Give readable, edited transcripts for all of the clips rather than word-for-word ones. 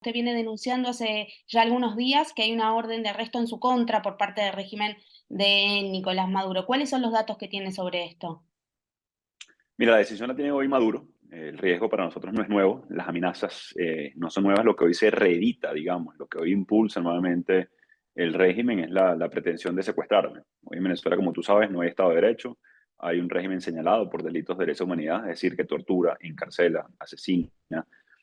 Usted viene denunciando hace ya algunos días que hay una orden de arresto en su contra por parte del régimen de Nicolás Maduro. ¿Cuáles son los datos que tiene sobre esto? Mira, la decisión la tiene hoy Maduro. El riesgo para nosotros no es nuevo. Las amenazas no son nuevas. Lo que hoy se reedita, digamos, lo que hoy impulsa nuevamente el régimen es la pretensión de secuestrarme. Hoy en Venezuela, como tú sabes, no hay Estado de Derecho. Hay un régimen señalado por delitos de lesa humanidad, es decir, que tortura, encarcela, asesina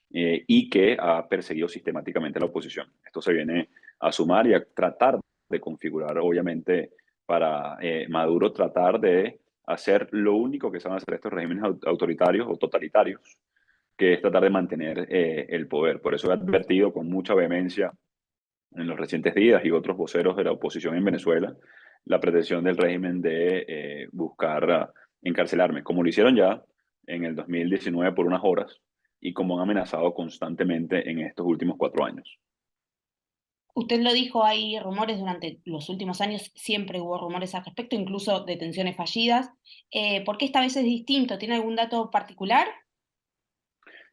y que ha perseguido sistemáticamente a la oposición. Esto se viene a sumar y a tratar de configurar, obviamente, para Maduro tratar de hacer lo único que saben hacer estos regímenes autoritarios o totalitarios, que es tratar de mantener el poder. Por eso he advertido con mucha vehemencia en los recientes días y otros voceros de la oposición en Venezuela la pretensión del régimen de buscar encarcelarme, como lo hicieron ya en el 2019 por unas horas y como han amenazado constantemente en estos últimos 4 años. Usted lo dijo, hay rumores durante los últimos años, siempre hubo rumores al respecto, incluso detenciones fallidas. ¿Por qué esta vez es distinto? ¿Tiene algún dato particular?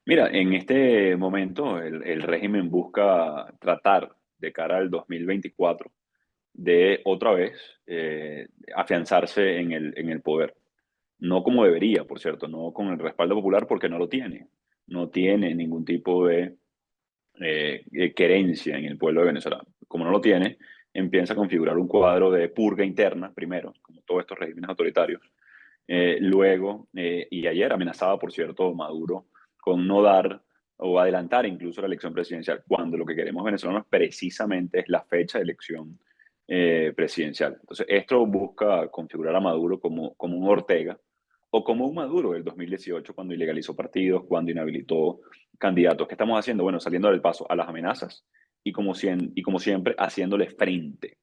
Mira, en este momento el régimen busca tratar de cara al 2024 de otra vez afianzarse en el poder. No como debería, por cierto, no con el respaldo popular porque no lo tiene. No tiene ningún tipo de querencia en el pueblo de Venezuela. Como no lo tiene, empieza a configurar un cuadro de purga interna, primero, como todos estos regímenes autoritarios. Luego, y ayer amenazaba, por cierto, Maduro con no dar o adelantar incluso la elección presidencial, cuando lo que queremos venezolanos precisamente es la fecha de elección presidencial. Entonces, esto busca configurar a Maduro como un Ortega o como un Maduro del 2018, cuando ilegalizó partidos, cuando inhabilitó candidatos. ¿Qué estamos haciendo? Bueno, saliendo del paso a las amenazas y como siempre, haciéndole frente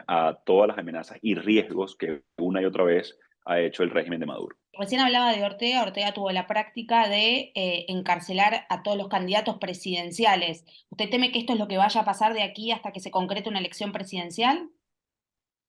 a todas las amenazas y riesgos que una y otra vez ha hecho el régimen de Maduro. Recién hablaba de Ortega. Ortega tuvo la práctica de encarcelar a todos los candidatos presidenciales. ¿Usted teme que esto es lo que vaya a pasar de aquí hasta que se concrete una elección presidencial?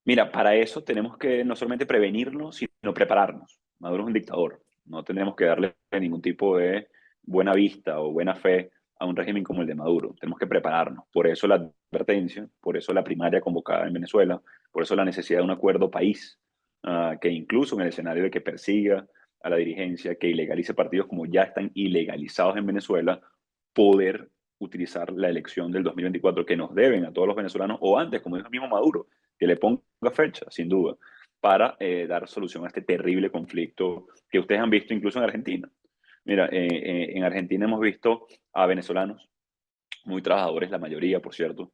Mira, para eso tenemos que no solamente prevenirnos, sino prepararnos. Maduro es un dictador. No tenemos que darle ningún tipo de buena vista o buena fe a un régimen como el de Maduro. Tenemos que prepararnos. Por eso la advertencia, por eso la primaria convocada en Venezuela, por eso la necesidad de un acuerdo país que incluso en el escenario de que persiga a la dirigencia, que ilegalice partidos como ya están ilegalizados en Venezuela, poder utilizar la elección del 2024 que nos deben a todos los venezolanos, o antes, como dijo el mismo Maduro, que le ponga fecha, sin duda, para dar solución a este terrible conflicto que ustedes han visto incluso en Argentina. Mira, en Argentina hemos visto a venezolanos, muy trabajadores, la mayoría, por cierto,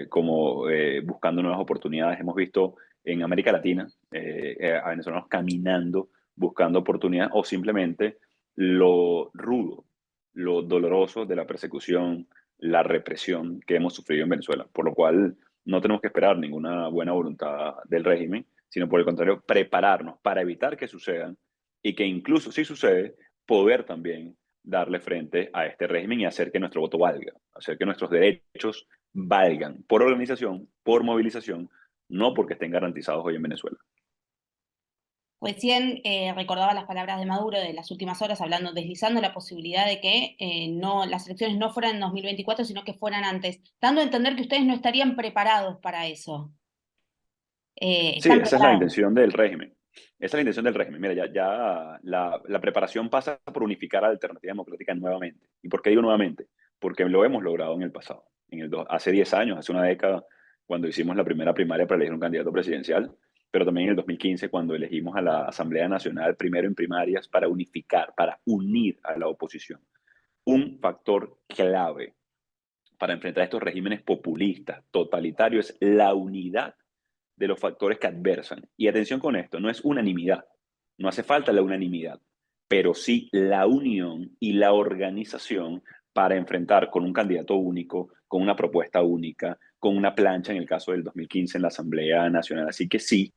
como buscando nuevas oportunidades. Hemos visto en América Latina a venezolanos caminando, buscando oportunidades, o simplemente lo rudo, lo doloroso de la persecución, la represión que hemos sufrido en Venezuela. Por lo cual no tenemos que esperar ninguna buena voluntad del régimen, sino por el contrario, prepararnos para evitar que sucedan y que incluso si sucede, poder también darle frente a este régimen y hacer que nuestro voto valga, hacer que nuestros derechos valgan por organización, por movilización, no porque estén garantizados hoy en Venezuela. Recién recordaba las palabras de Maduro de las últimas horas, hablando, deslizando la posibilidad de que no, las elecciones no fueran en 2024, sino que fueran antes, dando a entender que ustedes no estarían preparados para eso. Sí, ¿Están esa es la preparados? intención del régimen. Esa es la intención del régimen. Mira, ya la preparación pasa por unificar a la alternativa democrática nuevamente. ¿Y por qué digo nuevamente? Porque lo hemos logrado en el pasado. Hace 10 años, hace una década, cuando hicimos la primera primaria para elegir un candidato presidencial, pero también en el 2015, cuando elegimos a la Asamblea Nacional primero en primarias para unificar, para unir a la oposición. Un factor clave para enfrentar estos regímenes populistas, totalitarios, es la unidad de los factores que adversan. Y atención con esto, no es unanimidad, no hace falta la unanimidad, pero sí la unión y la organización para enfrentar con un candidato único, con una propuesta única, con una plancha en el caso del 2015 en la Asamblea Nacional. Así que sí,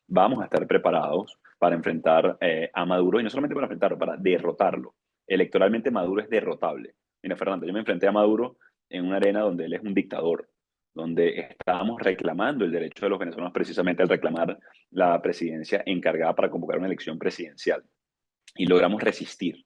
vamos a estar preparados para enfrentar a Maduro y no solamente para enfrentarlo, para derrotarlo. Electoralmente Maduro es derrotable. Mira, Fernando, yo me enfrenté a Maduro en una arena donde él es un dictador, donde estábamos reclamando el derecho de los venezolanos precisamente al reclamar la presidencia encargada para convocar una elección presidencial. Y logramos resistir.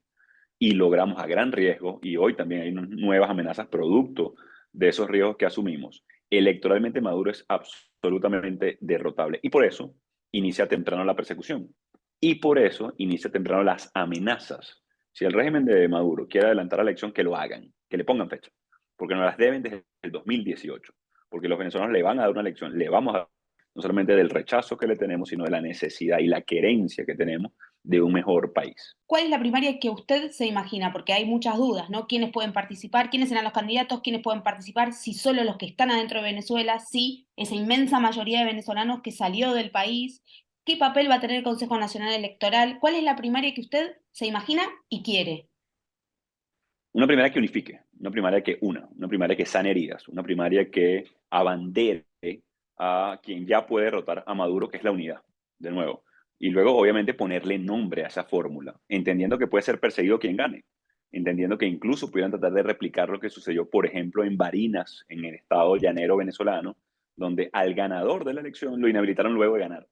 y logramos a gran riesgo, y hoy también hay nuevas amenazas producto de esos riesgos que asumimos, electoralmente Maduro es absolutamente derrotable. Y por eso inicia temprano la persecución. Y por eso inicia temprano las amenazas. Si el régimen de Maduro quiere adelantar la elección, que lo hagan, que le pongan fecha, porque nos las deben desde el 2018, porque los venezolanos le van a dar una elección, le vamos a dar no solamente del rechazo que le tenemos, sino de la necesidad y la querencia que tenemos de un mejor país. ¿Cuál es la primaria que usted se imagina? Porque hay muchas dudas, ¿no? ¿Quiénes pueden participar? ¿Quiénes serán los candidatos? ¿Quiénes pueden participar? Si solo los que están adentro de Venezuela, si esa inmensa mayoría de venezolanos que salió del país. ¿Qué papel va a tener el Consejo Nacional Electoral? ¿Cuál es la primaria que usted se imagina y quiere? Una primaria que unifique, una primaria que una primaria que sane heridas, una primaria que abandere a quien ya puede derrotar a Maduro, que es la unidad, de nuevo. Y luego, obviamente, ponerle nombre a esa fórmula, entendiendo que puede ser perseguido quien gane, entendiendo que incluso pudieran tratar de replicar lo que sucedió, por ejemplo, en Barinas, en el estado llanero venezolano, donde al ganador de la elección lo inhabilitaron luego de ganar.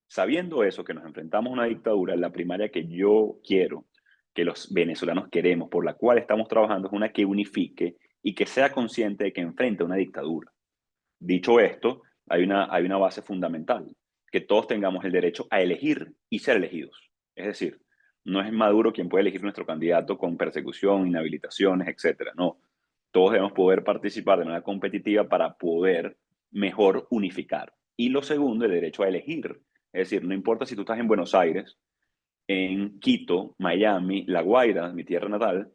Sabiendo eso, que nos enfrentamos a una dictadura, la primaria que yo quiero, que los venezolanos queremos, por la cual estamos trabajando, es una que unifique y que sea consciente de que enfrenta una dictadura. Dicho esto, hay una base fundamental, que todos tengamos el derecho a elegir y ser elegidos. Es decir, no es Maduro quien puede elegir nuestro candidato con persecución, inhabilitaciones, etcétera. No, todos debemos poder participar de manera competitiva para poder mejor unificar. Y lo segundo, el derecho a elegir. Es decir, no importa si tú estás en Buenos Aires, en Quito, Miami, La Guaira, mi tierra natal,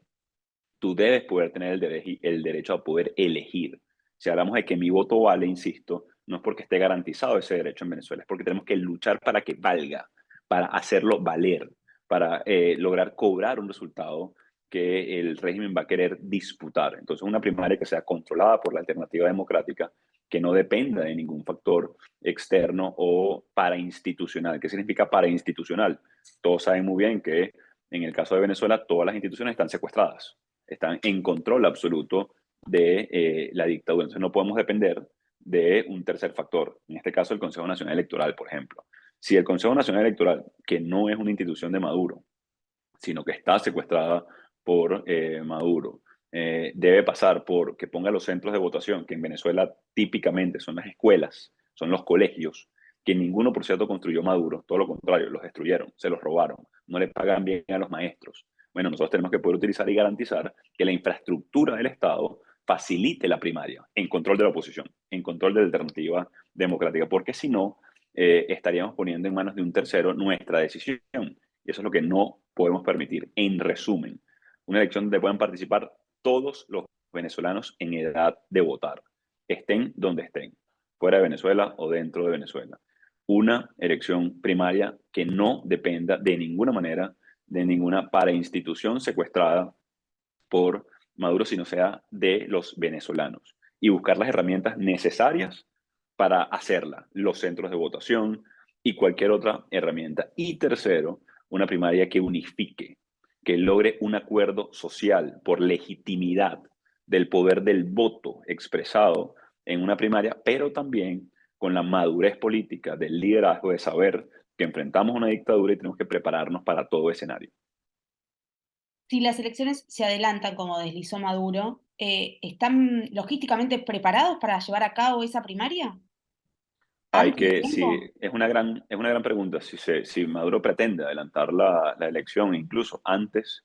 tú debes poder tener el derecho a poder elegir. Si hablamos de que mi voto vale, insisto, no es porque esté garantizado ese derecho en Venezuela, es porque tenemos que luchar para que valga, para hacerlo valer, para lograr cobrar un resultado que el régimen va a querer disputar. Entonces, una primaria que sea controlada por la alternativa democrática, que no dependa de ningún factor externo o parainstitucional. ¿Qué significa parainstitucional? Todos saben muy bien que en el caso de Venezuela todas las instituciones están secuestradas, están en control absoluto de la dictadura. Entonces no podemos depender de un tercer factor, en este caso el Consejo Nacional Electoral, por ejemplo. Si el Consejo Nacional Electoral, que no es una institución de Maduro, sino que está secuestrada por Maduro, debe pasar por que ponga los centros de votación, que en Venezuela típicamente son las escuelas, son los colegios, que ninguno, por cierto, construyó Maduro, todo lo contrario, los destruyeron, se los robaron, no le pagan bien a los maestros. Bueno, nosotros tenemos que poder utilizar y garantizar que la infraestructura del Estado facilite la primaria en control de la oposición, en control de la alternativa democrática, porque si no, estaríamos poniendo en manos de un tercero nuestra decisión. Y eso es lo que no podemos permitir. En resumen, una elección donde puedan participar todos los venezolanos en edad de votar, estén donde estén, fuera de Venezuela o dentro de Venezuela. Una elección primaria que no dependa de ninguna manera de ninguna parainstitución secuestrada por Maduro, sino sea de los venezolanos. Y buscar las herramientas necesarias para hacerla, los centros de votación y cualquier otra herramienta. Y tercero, una primaria que unifique, que logre un acuerdo social por legitimidad del poder del voto expresado en una primaria, pero también con la madurez política del liderazgo de saber que enfrentamos una dictadura y tenemos que prepararnos para todo escenario. Si las elecciones se adelantan, como deslizó Maduro, ¿están logísticamente preparados para llevar a cabo esa primaria Hay antes de que, si tiempo? es una gran pregunta, si Maduro pretende adelantar la elección incluso antes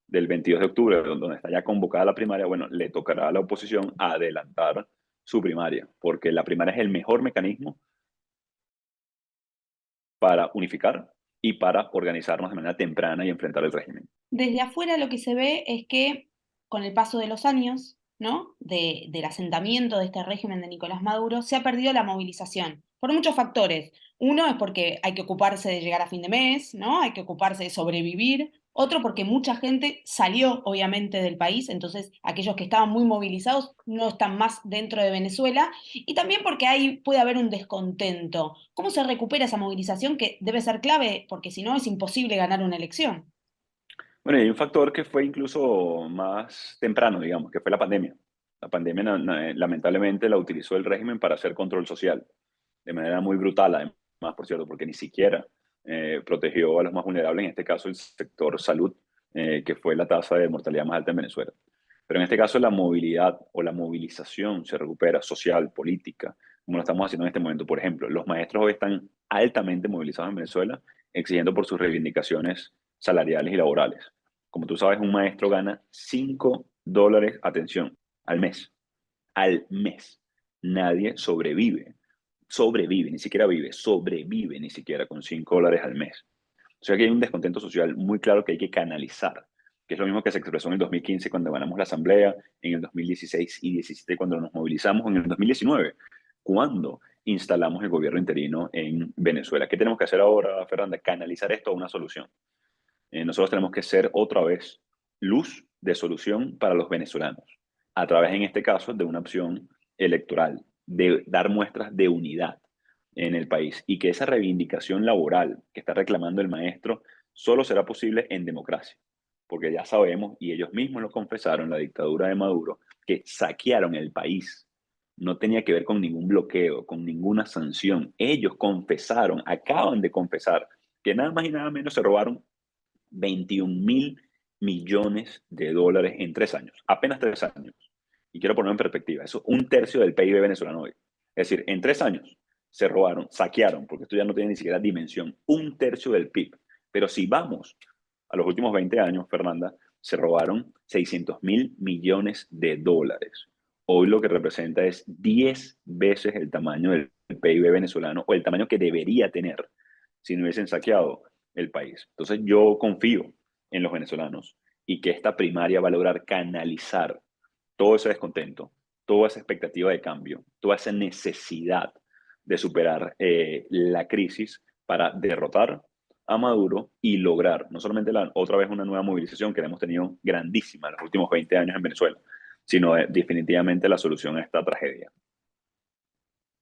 del 22 de octubre, donde está ya convocada la primaria, bueno, le tocará a la oposición adelantar su primaria, porque la primaria es el mejor mecanismo para unificar y para organizarnos de manera temprana y enfrentar el régimen. Desde afuera lo que se ve es que con el paso de los años, ¿no? Del asentamiento de este régimen de Nicolás Maduro, se ha perdido la movilización por muchos factores. Uno es porque hay que ocuparse de llegar a fin de mes, ¿no? Hay que ocuparse de sobrevivir. Otro porque mucha gente salió, obviamente, del país, entonces aquellos que estaban muy movilizados no están más dentro de Venezuela. Y también porque puede haber un descontento. ¿Cómo se recupera esa movilización que debe ser clave? Porque si no es imposible ganar una elección. Bueno, y hay un factor que fue incluso más temprano, digamos, que fue la pandemia. La pandemia lamentablemente la utilizó el régimen para hacer control social, de manera muy brutal, además, por cierto, porque ni siquiera protegió a los más vulnerables, en este caso el sector salud, que fue la tasa de mortalidad más alta en Venezuela. Pero en este caso la movilidad o la movilización se recupera social, política, como lo estamos haciendo en este momento. Por ejemplo, los maestros hoy están altamente movilizados en Venezuela, exigiendo por sus reivindicaciones salariales y laborales. Como tú sabes, un maestro gana $5, atención, al mes. Al mes. Nadie sobrevive, ni siquiera vive, sobrevive ni siquiera con $5 al mes. O sea que hay un descontento social muy claro que hay que canalizar, que es lo mismo que se expresó en el 2015 cuando ganamos la asamblea, en el 2016 y 17 cuando nos movilizamos, en el 2019 cuando instalamos el gobierno interino en Venezuela. ¿Qué tenemos que hacer ahora, Fernanda? Canalizar esto a una solución. Nosotros tenemos que ser otra vez luz de solución para los venezolanos, a través, en este caso, de una opción electoral, de dar muestras de unidad en el país y que esa reivindicación laboral que está reclamando el maestro solo será posible en democracia, porque ya sabemos, y ellos mismos lo confesaron, la dictadura de Maduro, que saquearon el país. No tenía que ver con ningún bloqueo, con ninguna sanción. Ellos confesaron, acaban de confesar, que nada más y nada menos se robaron 21.000 millones de dólares en 3 años, apenas 3 años. Y quiero ponerlo en perspectiva, eso es un tercio del PIB venezolano hoy. Es decir, en 3 años se robaron, saquearon, porque esto ya no tiene ni siquiera dimensión, un tercio del PIB. Pero si vamos a los últimos 20 años, Fernanda, se robaron 600.000 millones de dólares. Hoy lo que representa es 10 veces el tamaño del PIB venezolano o el tamaño que debería tener si no hubiesen saqueado el país. Entonces yo confío en los venezolanos y que esta primaria va a lograr canalizar todo ese descontento, toda esa expectativa de cambio, toda esa necesidad de superar la crisis para derrotar a Maduro y lograr no solamente otra vez una nueva movilización que hemos tenido grandísima en los últimos 20 años en Venezuela, sino definitivamente la solución a esta tragedia.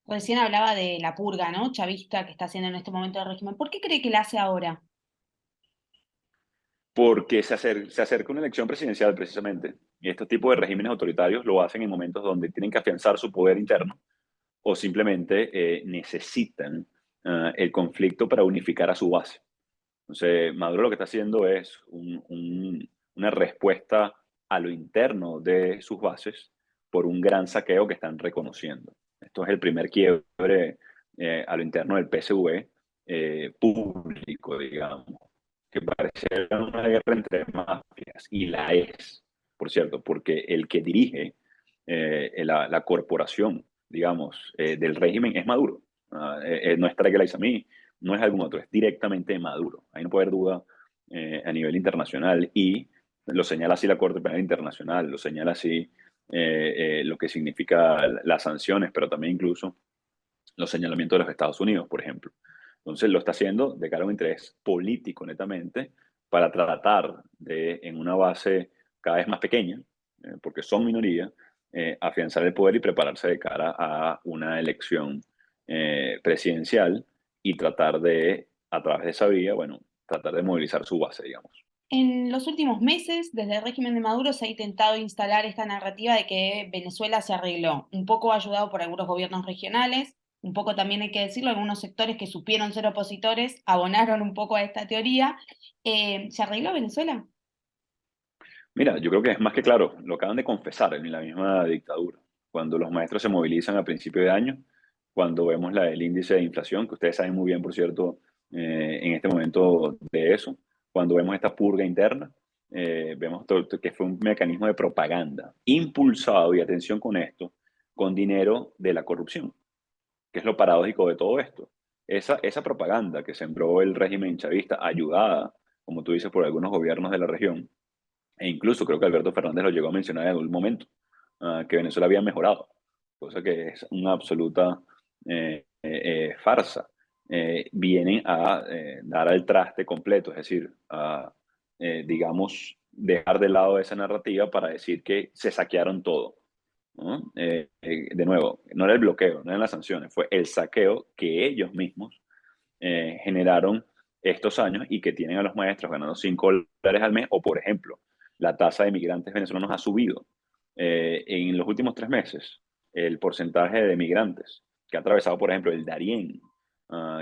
Recién hablaba de la purga, ¿no? Chavista que está haciendo en este momento el régimen. ¿Por qué cree que la hace ahora? Porque se acerca una elección presidencial precisamente, y estos tipos de regímenes autoritarios lo hacen en momentos donde tienen que afianzar su poder interno o simplemente necesitan el conflicto para unificar a su base. Entonces, Maduro lo que está haciendo es una respuesta a lo interno de sus bases por un gran saqueo que están reconociendo. Esto es el primer quiebre a lo interno del PSV público, digamos, que pareciera una guerra entre mafias, y la es, por cierto, porque el que dirige la corporación, digamos, del régimen es Maduro. No es Tarek El Aissami, no es algún otro, es directamente Maduro. Ahí no puede haber duda a nivel internacional y lo señala así la Corte Penal Internacional, lo señala así lo que significa las sanciones, pero también incluso los señalamientos de los Estados Unidos, por ejemplo. Entonces lo está haciendo de cara a un interés político netamente para tratar de, en una base cada vez más pequeña, porque son minoría, afianzar el poder y prepararse de cara a una elección presidencial y tratar de, a través de esa vía, bueno, tratar de movilizar su base, digamos. En los últimos meses, desde el régimen de Maduro, se ha intentado instalar esta narrativa de que Venezuela se arregló, un poco ayudado por algunos gobiernos regionales, un poco también hay que decirlo, algunos sectores que supieron ser opositores abonaron un poco a esta teoría. ¿Se arregló Venezuela? Mira, yo creo que es más que claro, lo acaban de confesar en la misma dictadura. Cuando los maestros se movilizan a principio de año, cuando vemos el índice de inflación, que ustedes saben muy bien, por cierto, en este momento de eso, cuando vemos esta purga interna, vemos que fue un mecanismo de propaganda impulsado, y atención con esto, con dinero de la corrupción, que es lo paradójico de todo esto. Esa propaganda que sembró el régimen chavista, ayudada, como tú dices, por algunos gobiernos de la región, e incluso creo que Alberto Fernández lo llegó a mencionar en algún momento, que Venezuela había mejorado, cosa que es una absoluta farsa. Vienen a dar al traste completo, es decir, a, digamos, dejar de lado esa narrativa para decir que se saquearon todo, ¿no? De nuevo, no era el bloqueo, no eran las sanciones, fue el saqueo que ellos mismos generaron estos años y que tienen a los maestros ganando $5 al mes, o por ejemplo, la tasa de migrantes venezolanos ha subido. En los últimos 3 meses, el porcentaje de migrantes que ha atravesado, por ejemplo, el Darién,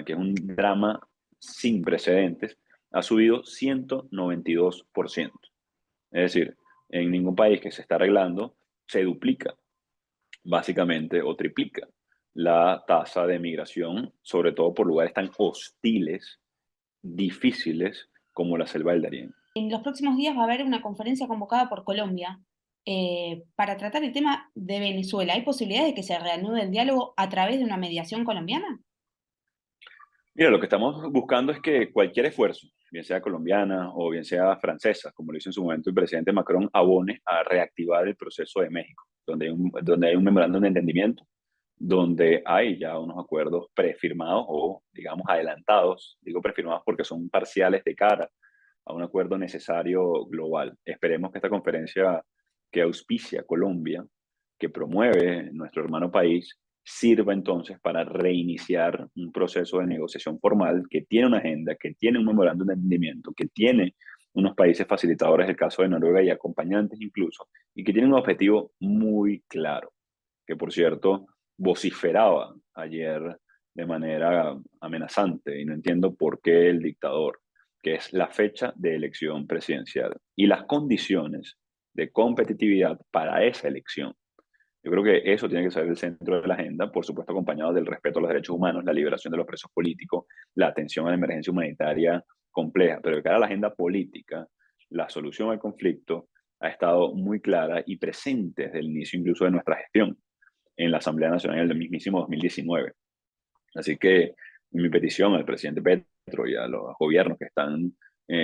que es un drama sin precedentes, ha subido 192%. Es decir, en ningún país que se está arreglando se duplica, básicamente, o triplica la tasa de migración, sobre todo por lugares tan hostiles, difíciles como la selva del Darién. En los próximos días va a haber una conferencia convocada por Colombia para tratar el tema de Venezuela. ¿Hay posibilidades de que se reanude el diálogo a través de una mediación colombiana? Mira, lo que estamos buscando es que cualquier esfuerzo, bien sea colombiana o bien sea francesa, como lo hizo en su momento el presidente Macron, abone a reactivar el proceso de México, donde hay un memorándum de entendimiento, donde hay ya unos acuerdos prefirmados o, digamos, adelantados. Digo prefirmados porque son parciales de cara a un acuerdo necesario global. Esperemos que esta conferencia que auspicia Colombia, que promueve nuestro hermano país, sirva entonces para reiniciar un proceso de negociación formal que tiene una agenda, que tiene un memorándum de entendimiento, que tiene unos países facilitadores, el caso de Noruega y acompañantes incluso, y que tiene un objetivo muy claro, que por cierto vociferaba ayer de manera amenazante, y no entiendo por qué el dictador, que es la fecha de elección presidencial y las condiciones de competitividad para esa elección. Yo creo que eso tiene que ser el centro de la agenda, por supuesto acompañado del respeto a los derechos humanos, la liberación de los presos políticos, la atención a la emergencia humanitaria compleja, pero de cara a la agenda política, la solución al conflicto ha estado muy clara y presente desde el inicio incluso de nuestra gestión en la Asamblea Nacional del mismísimo 2019. Así que mi petición al presidente Petro y a los gobiernos que están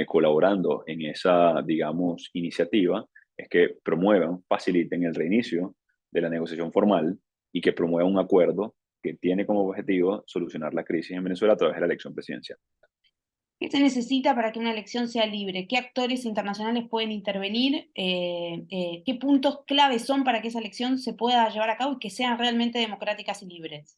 colaborando en esa, digamos, iniciativa es que promuevan, faciliten el reinicio de la negociación formal y que promuevan un acuerdo que tiene como objetivo solucionar la crisis en Venezuela a través de la elección presidencial. ¿Qué se necesita para que una elección sea libre? ¿Qué actores internacionales pueden intervenir? ¿Qué puntos claves son para que esa elección se pueda llevar a cabo y que sean realmente democráticas y libres?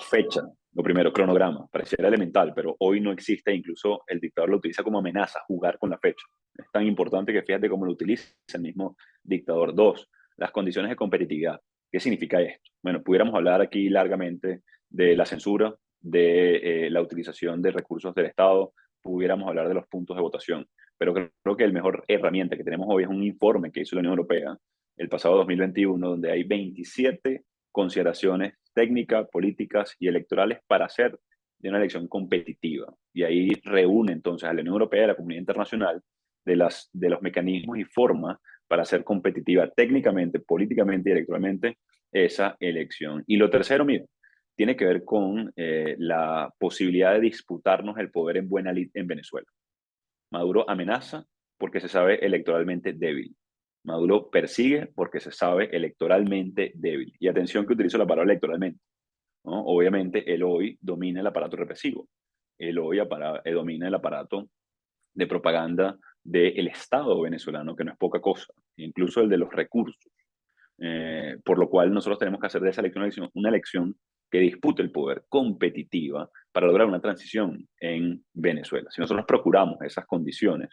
Fecha, lo primero, cronograma, pareciera elemental, pero hoy no existe, incluso el dictador lo utiliza como amenaza, jugar con la fecha. Es tan importante que fíjate cómo lo utiliza el mismo dictador. Dos, las condiciones de competitividad. ¿Qué significa esto? Bueno, pudiéramos hablar aquí largamente de la censura, de la utilización de recursos del Estado, pudiéramos hablar de los puntos de votación, pero creo que el mejor herramienta que tenemos hoy es un informe que hizo la Unión Europea el pasado 2021, donde hay 27 consideraciones técnicas, políticas y electorales para hacer de una elección competitiva. Y ahí reúne entonces a la Unión Europea y a la comunidad internacional de los mecanismos y formas para hacer competitiva técnicamente, políticamente y electoralmente esa elección. Y lo tercero, mira, tiene que ver con la posibilidad de disputarnos el poder en buena lid en Venezuela. Maduro amenaza porque se sabe electoralmente débil. Maduro persigue porque se sabe electoralmente débil. Y atención que utilizo la palabra electoralmente, ¿no? Obviamente, él hoy domina el aparato represivo. Él hoy domina el aparato de propaganda del Estado venezolano, que no es poca cosa, incluso el de los recursos. Por lo cual nosotros tenemos que hacer de esa elección una elección que dispute el poder competitiva para lograr una transición en Venezuela. Si nosotros procuramos esas condiciones,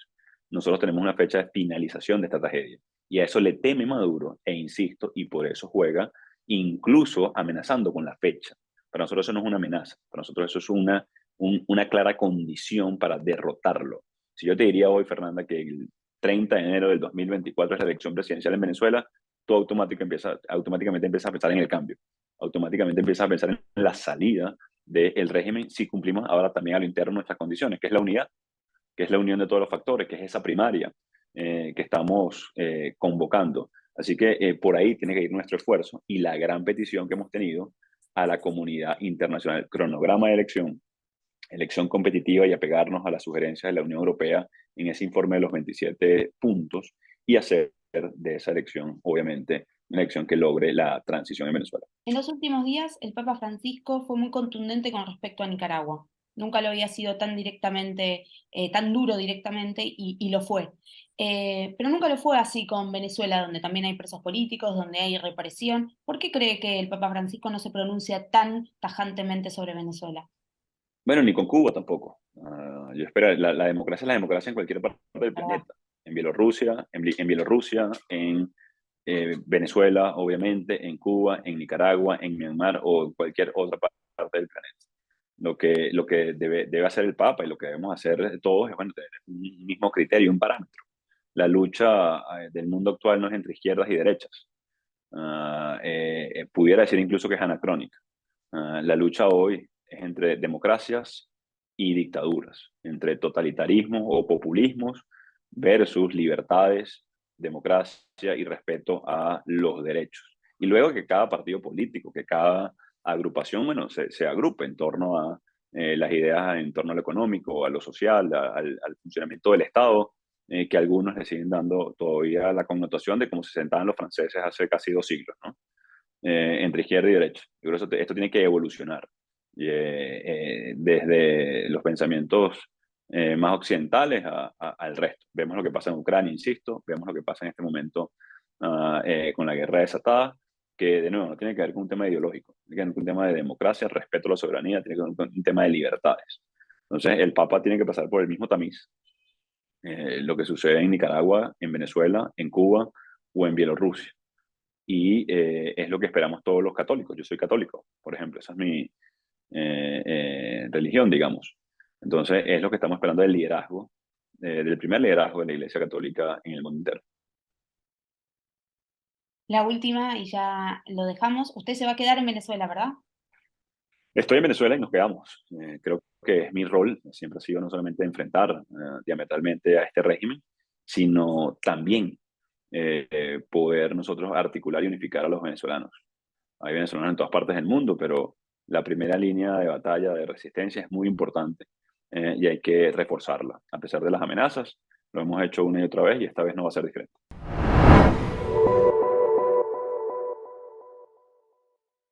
nosotros tenemos una fecha de finalización de esta tragedia. Y a eso le teme Maduro, e insisto, y por eso juega, incluso amenazando con la fecha. Para nosotros eso no es una amenaza, para nosotros eso es una clara condición para derrotarlo. Si yo te diría hoy, Fernanda, que el 30 de enero del 2024 es la elección presidencial en Venezuela, tú automáticamente empiezas a pensar en el cambio, automáticamente empiezas a pensar en la salida del régimen si cumplimos ahora también a lo interno nuestras condiciones, que es la unidad, que es la unión de todos los factores, que es esa primaria que estamos convocando. Así que por ahí tiene que ir nuestro esfuerzo y la gran petición que hemos tenido a la comunidad internacional. Cronograma de elección, elección competitiva y apegarnos a las sugerencias de la Unión Europea en ese informe de los 27 puntos y hacer de esa elección, obviamente, una elección que logre la transición en Venezuela. En los últimos días, el Papa Francisco fue muy contundente con respecto a Nicaragua. Nunca lo había sido tan directamente, tan duro directamente, y lo fue. Pero nunca lo fue así con Venezuela, donde también hay presos políticos, donde hay represión. ¿Por qué cree que el Papa Francisco no se pronuncia tan tajantemente sobre Venezuela? Bueno, ni con Cuba tampoco. Yo espero, la democracia es la democracia en cualquier parte del ¿Verdad? planeta. En Bielorrusia, en Bielorrusia, en Venezuela, obviamente, en Cuba, en Nicaragua, en Myanmar o en cualquier otra parte del planeta. Lo que debe hacer el Papa y lo que debemos hacer todos es, bueno, tener un mismo criterio, un parámetro. La lucha del mundo actual no es entre izquierdas y derechas. Pudiera decir incluso que es anacrónica. La lucha hoy es entre democracias y dictaduras, entre totalitarismos o populismos versus libertades, democracia y respeto a los derechos. Y luego que cada partido político, que cada agrupación, bueno, se agrupe en torno a las ideas en torno a lo económico, a lo social, al funcionamiento del Estado, que algunos le siguen dando todavía la connotación de cómo se sentaban los franceses hace casi 2 siglos, ¿no? Entre izquierda y derecha. Yo creo que esto tiene que evolucionar desde los pensamientos más occidentales al resto. Vemos lo que pasa en Ucrania, insisto, vemos lo que pasa en este momento con la guerra desatada, que de nuevo no tiene que ver con un tema ideológico, tiene que ver con un tema de democracia, respeto a la soberanía, tiene que ver con un tema de libertades. Entonces, el Papa tiene que pasar por el mismo tamiz. Lo que sucede en Nicaragua, en Venezuela, en Cuba o en Bielorrusia. Y es lo que esperamos todos los católicos. Yo soy católico, por ejemplo, esa es mi religión, digamos. Entonces, es lo que estamos esperando del liderazgo, del primer liderazgo de la Iglesia Católica en el mundo entero. La última, y ya lo dejamos. Usted se va a quedar en Venezuela, ¿verdad? Estoy en Venezuela y nos quedamos. Creo que es mi rol, siempre ha sido no solamente enfrentar diametralmente a este régimen, sino también poder nosotros articular y unificar a los venezolanos. Hay venezolanos en todas partes del mundo, pero la primera línea de batalla de resistencia es muy importante y hay que reforzarla. A pesar de las amenazas, lo hemos hecho una y otra vez y esta vez no va a ser diferente.